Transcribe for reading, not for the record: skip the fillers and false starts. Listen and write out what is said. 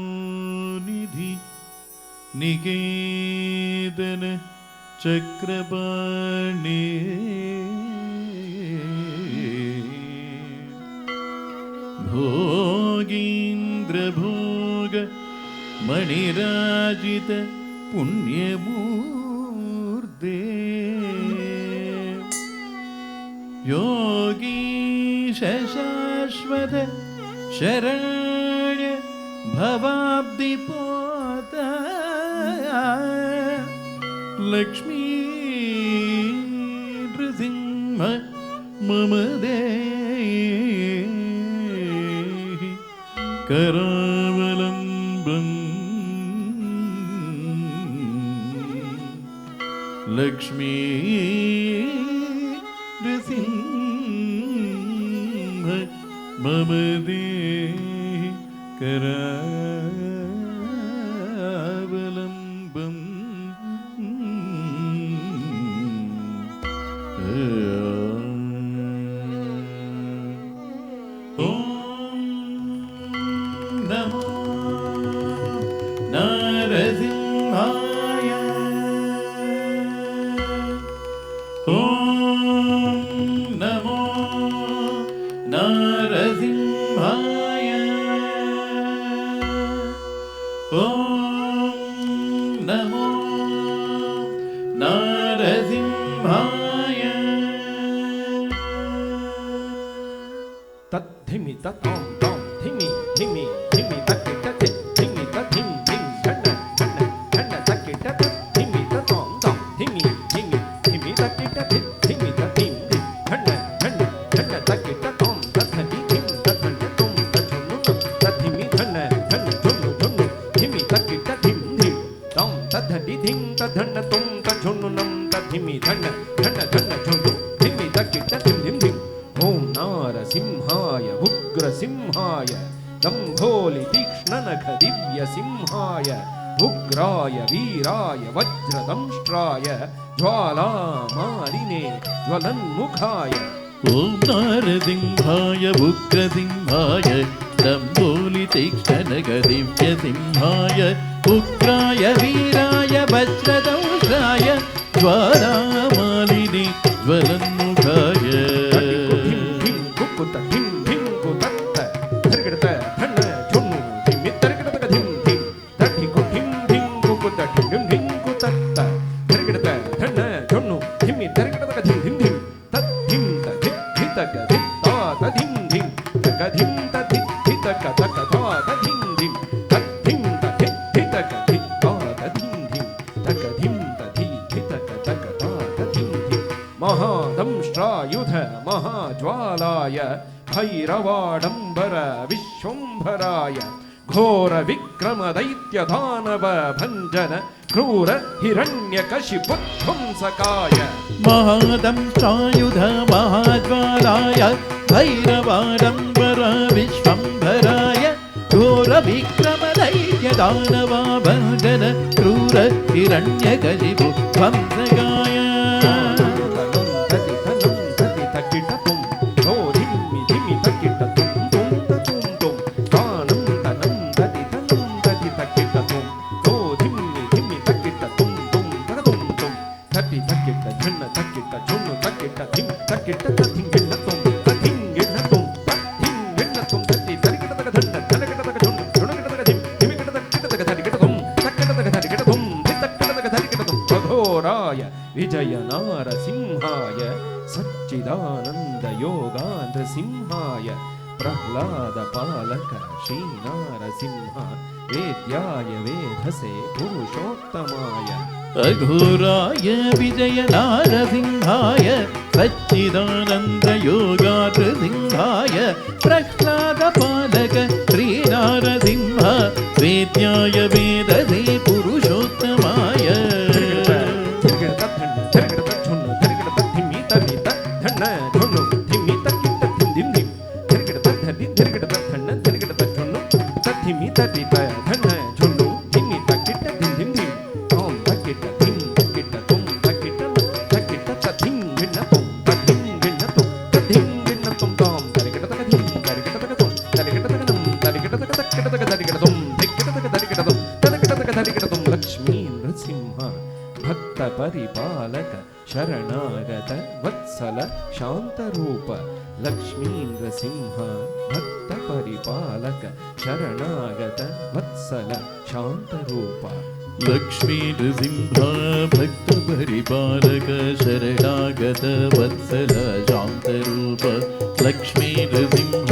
श्रीमत्पयोनिधि निकेतन चक्रपाणे भोगीन्द्रभोग मणिराजित पुण्यमूर्ते योगीश शाश्वत शरण्य भवाब्धिपोता लक्ष्मी नृसिंह मम देहि करावलम्बम् लक्ष्मी नृसिंह मम देहि करावलम्बम् ॐ नमो नरसिंहाय ॐ नमो नरसिंहाय ॐ नमो नरसिंहाय तद्धिमि ततां तां धिमि धिमि धिमि तक्किट धिमि तधिं धिं धन्न धन्न धन्न तक्किट धिमि ततां तां धिमि धिमि धिमि तक्किट धिमि तधिं धिं धन्न धन्न धन्न तक्किट तां तद्धि धिं तद्धन्न तुं तद्धनु तद्धिमि धन्न धन्न धनु धनु धिमि तक्किट धिं धिं तां तद्धि धिं तद्धन्न तुं तद्धनु नं तद्धिमि धन्न धन्न धन्न धनु धिमि तक्किट धिं धिं धिं ओम नारसिंहाय उग्रसिंहाय दंभोलि तीक्ष्णनख दिव्य सिंहाय उग्राय वीराय वज्रदंष्ट्राय ज्वालामालिने ज्वलन्मुखाय ॐ नारसिंहाय उग्रसिंहाय दंभोलि तीक्ष्णनख दिव्य सिंहाय उग्राय वीराय वज्रदंष्ट्राय ज्वालामालिने ज्वलन्मुखाय महादंष्ट्रायुध महाज्वालाय भैरवाडंबर विश्वंभराय घोर विक्रम दैत्य दानव भंजन क्रूर हिरण्यकशिपुध्वंसकाय महादंष्ट्रायुध महाज्वालाय भैरवाडंबर विश्वंभराय घोर विक्रम दैत्य दानव भंजन क्रूर हिरण्यकशिपुध्वंसकाय विजय नारसिंहाय सच्चिदानंद योगांध्र सिंहाय प्रह्लाद पालक श्री नारसिंह वेद्याय वेधसे पुरुषोत्तमाय अघोराय विजय नारसिंहाय सच्चिदानंद योगांध्र सिंहाय प्रह्लाद पालक श्री नारसिंह वेद्याय वेधसे पुरुषोत्तमाय ಪರಿಪಾಲಕ ಶರಣಾಗತ ವತ್ಸಲ ಶಾಂತರೂಪ ಲಕ್ಷ್ಮೀ ನೃಸಿಂಹ ಭಕ್ತ ಪರಿಪಾಲಕ ಶರಣಾಗತ ವತ್ಸಲ ಶಾಂತರೂಪ ಲಕ್ಷ್ಮೀ ನೃಸಿಂಹ ಭಕ್ತ ಪರಿಪಾಲಕ ಶರಣಾಗತ ವತ್ಸಲ ಶಾಂತರೂಪ ಲಕ್ಷ್ಮೀ ನೃಸಿಂಹ